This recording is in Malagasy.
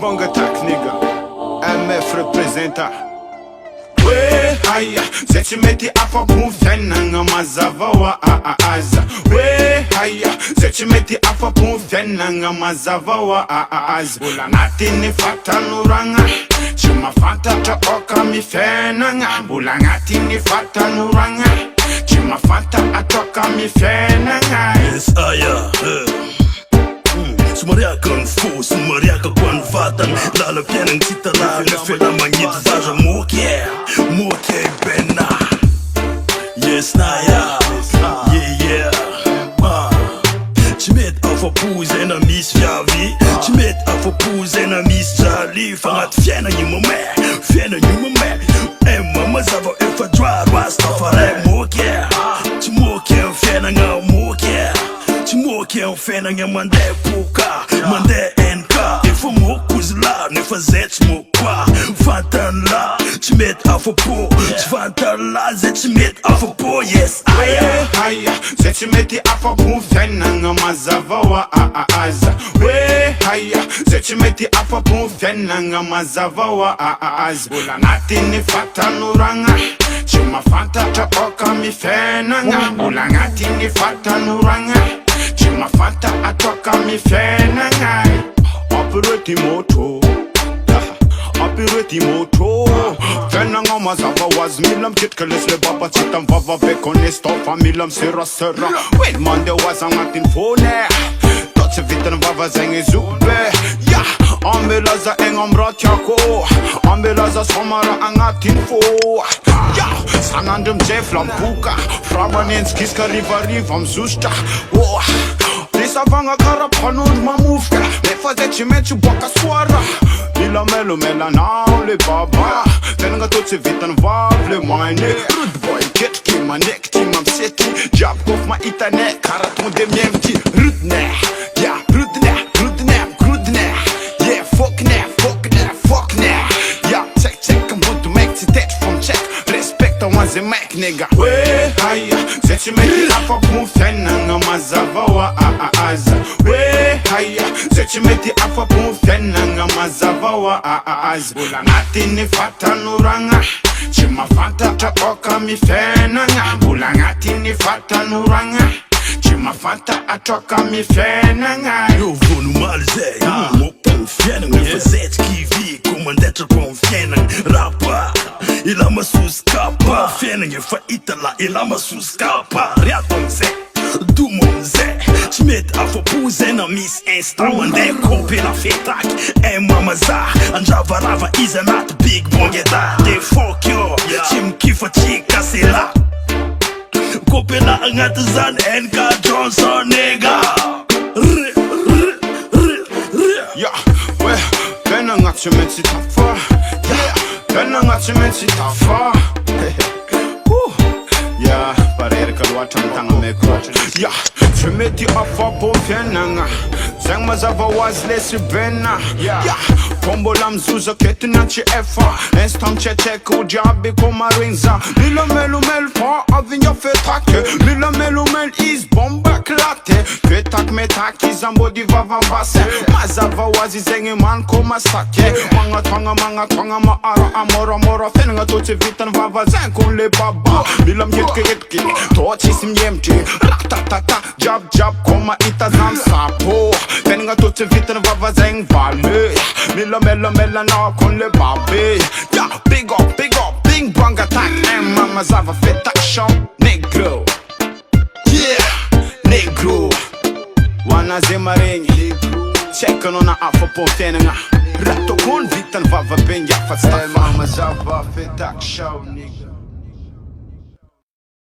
bonga tak nigga. MF representa. We haya, zeti meti afa punfenanga mazava wa aaza. We haya, zeti meti afa punfenanga mazava wa aaza. Bula ngati ni fata nuranga, chima fanta ta oka mi fenanga. Bula ngati ni fata nuranga, chima fanta atoka mi fenanga. Yes aya. Sumariaka ang fo, sumariaka ko ang vatan. Lalapyan ang sitala, nafela mangit vaja. Moke bena. Yes na ya, yeah. Tu met af op poes en een mis via wie. Tu met af op poes en een mis Charlie. Van het fiena je me mee. En mama zava even draar was tafare moke. Tu moke en fiena nga moke. Tu moke en fiena nga mande puka, mande enka. If I'm la, ne fazet mo kwa. Vantan la, tu met af op po. Tu vantan la, zet je met af op po. Yes, aya, zet je met die af op po. Fenanga mazava wa aaza. We haya, zet je met die af op po. Fenanga mazava wa aaza. Bula ngati ni fata nuranga, chima fanta ta oka mi fenanga. Bula ngati ni fata nuranga, chima fanta atoka mi fenanga. Operate moto, fenanga mazava was milam kitkeles le baba chitam vava vekonesta familam sera. Wait man there was a ngatin phone. Tot se vitan vava zenge zube. Ja, ambelaza engam ratjako. Ambelaza somara angatin fo. Ja, sanandem jeflam puka. Frabanens kiska riva mzusta. Disa vanga kara panon mamufka. Nefa zetje met je baka swara. Mila melo mela now le baba. Tenga tot se vitan vav le mine. Rude boy get ki ma nek ti mam seti. Jab kof ma itane karaton de miemti. Rudne, ja rudne. Yeah fuck ne. Ja check I'm going to make the dead from check. Respect the ones that make nigga. We haya, zet je met die af op mo fenanga mazava wa aaza. We haya, zet je met die af op mo fenanga mazava wa aaza. Bula ngati ni fata nuranga, chima fanta ta oka mi fenanga. Bula ngati ni fata nuranga, chima fanta atoka mi fenanga. Eu vou no mal zé, mo confiando. Me fazer que vi comandante confiando. Rapa, ela me suscapa. Fiena je fa itala, ela me suscapa. Reaton zé, do mon zé. Tu met af op poes en een mis insta. Mande kope na fetak. En mama za, anjava rava is a not big bongeta. De fuck yo, chim kifa chika sela. Kope na angat zan NK Johnson nigga. Ja, we, fenanga je met zit afa. Ja, fenanga je met zit afa. Ja, parere kalwata mtanga meko. Ja, je met die afa po fenanga. Zang mazava was lesi bena. Ja, kombola mzuza keti na chi efa. Enstam check ujabi koma rinza. Mila melu fa avinja fetake. Mila melu is bomba klate. Fetak metak izambodi vava vase. Mazava was izenge man koma sake. Manga twanga ma ara amora. Fenanga toche vitan vava zang kon le baba. Mila mjetke. Tochi sim yemti. Ratatata. Jab koma ita zam sapo. Fenanga toche vitan vava zang vale. Mila na kon le babe. Ja, big up, bing bang attack. And MAZAVA FEU TAQ show, negro. Yeah, negro. Wana zemarengi. Check on a afo pontenga. Rato kon vitan vava ben ja fat sta. MAZAVA FEU TAQ show, negro.